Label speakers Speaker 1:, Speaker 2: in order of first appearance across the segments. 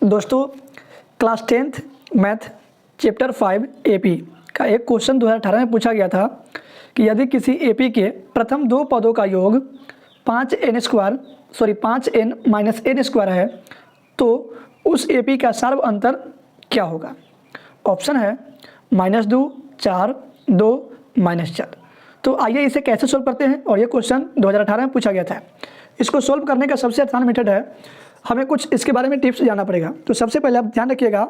Speaker 1: दोस्तों class 10th math chapter 5 AP का एक क्वेश्चन 2018 में पूछा गया था कि यदि किसी एपी के प्रथम दो पदों का योग 5n - n स्क्वायर है तो उस एपी का सार्व अंतर क्या होगा। ऑप्शन है -2, 4, 2, -4। तो आइए इसे कैसे सोल्व करते हैं। और ये क्वेश्चन 2018 में पूछा गया था। इसको सोल्व करने का सबसे आसान मेथड है, हमें कुछ इसके बारे में टिप्स जानना पड़ेगा। तो सबसे पहले आप ध्यान रखिएगा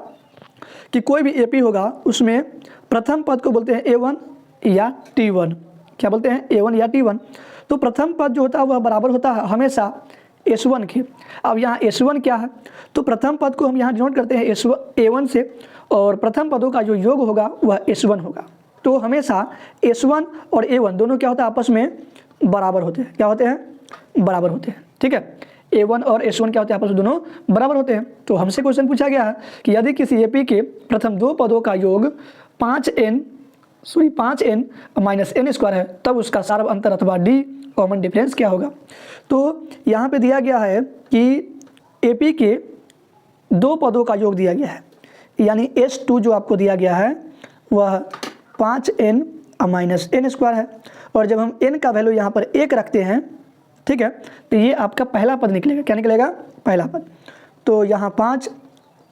Speaker 1: कि कोई भी एपी होगा उसमें प्रथम पद को बोलते हैं A1 या T1। क्या बोलते हैं? A1 या T1। तो प्रथम पद जो होता है वह बराबर होता है हमेशा S1 के। अब यहाँ S1 क्या है, तो प्रथम पद को हम यहाँ डिनोट करते हैं A1 से, और प्रथम पदों का जो योग होगा वह S1 होगा। तो हमेशा S1 और A1 दोनों क्या होता है, आपस में बराबर होते हैं। क्या होते हैं? बराबर होते हैं। ठीक है, A1 और S1 क्या होते हैं, आपस में दोनों बराबर होते हैं। तो हमसे क्वेश्चन पूछा गया है कि यदि किसी एपी के प्रथम दो पदों का योग 5n - n स्क्वायर है तब उसका सार्व अंतर अथवा डी कॉमन डिफरेंस क्या होगा। तो यहाँ पे दिया गया है कि एपी के दो पदों का योग दिया गया है, यानी S2 जो आपको दिया गया है वह 5n - n स्क्वायर है। और जब हम n का वैल्यू यहाँ पर 1 रखते हैं, ठीक है, तो ये आपका पहला पद निकलेगा। क्या निकलेगा? पहला पद। तो यहाँ 5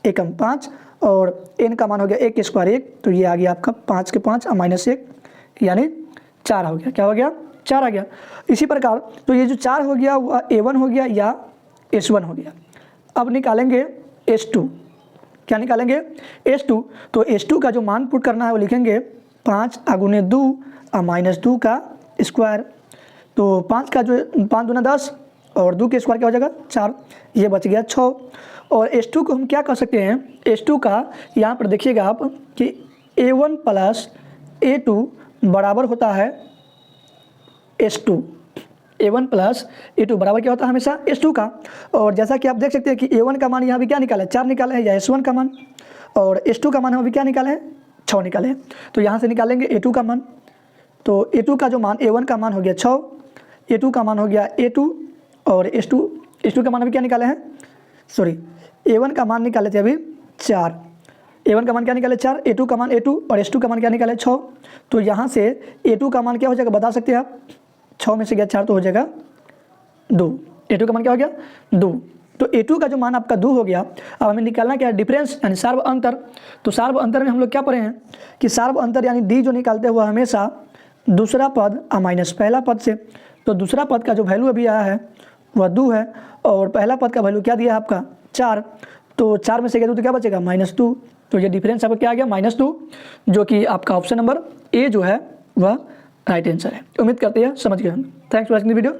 Speaker 1: एकम 5 और n का मान हो गया 1 स्क्वायर 1, तो ये आ गया आपका 5 के 5 -1 यानी 4 हो गया। क्या हो गया? 4 आ गया। इसी प्रकार तो ये जो 4 हो गया वह A1 हो गया या S1 हो गया। अब निकालेंगे S2। क्या निकालेंगे? S2। तो S2 का जो मान पुट करना है वो लिखेंगे 5 × 2 -2 का स्क्वायर। तो 5 का जो 5 दूना 10 और 2 के स्क्वायर क्या हो जाएगा? 4। ये बच गया 6। और S2 को हम क्या कर सकते हैं, S2 का यहाँ पर देखिएगा आप कि A1 + A2 बराबर होता है S2। A1 + A2 बराबर क्या होता है हमेशा? S2 का। और जैसा कि आप देख सकते हैं कि A1 का मान यहाँ भी क्या निकाला है? 4 निकाले हैं, या S1 का मान, और S2 का मान हम अभी क्या निकाले हैं? 6 निकाले हैं। तो यहाँ से निकालेंगे A2 का मान। तो A2 का जो मान A1 का मान हो गया 6, A2 का मान हो गया A2, और S2 का मान अभी क्या निकाले हैं? सॉरी, A1 का मान निकाले थे अभी 4। A1 का मान क्या निकाले? 4। A2 का मान A2 और S2 का मान क्या निकाले? 6। तो यहाँ से A2 का मान क्या हो जाएगा बता सकते हैं आप? 6 में से गया 4 तो हो जाएगा 2। A2 का मान क्या हो गया? 2। तो A2 का जो मान आपका 2 हो गया। अब हमें निकालना क्या है? डिफरेंस यानी सार्व अंतर। तो सार्व अंतर में हम लोग क्या पढ़े हैं कि सार्व अंतर यानी डी जो निकालते हैं वह हमेशा दूसरा पद माइनस पहला पद से। तो दूसरा पद का जो वैल्यू अभी आया है वह 2 है, और पहला पद का वैल्यू क्या दिया है आपका? 4। तो 4 में से गया 2 तो क्या बचेगा? -2। तो ये डिफरेंस आपका क्या आ गया? -2, जो कि आपका ऑप्शन नंबर ए जो है वह राइट आंसर है। उम्मीद करते हैं समझ गए हम। Thanks for watching the video.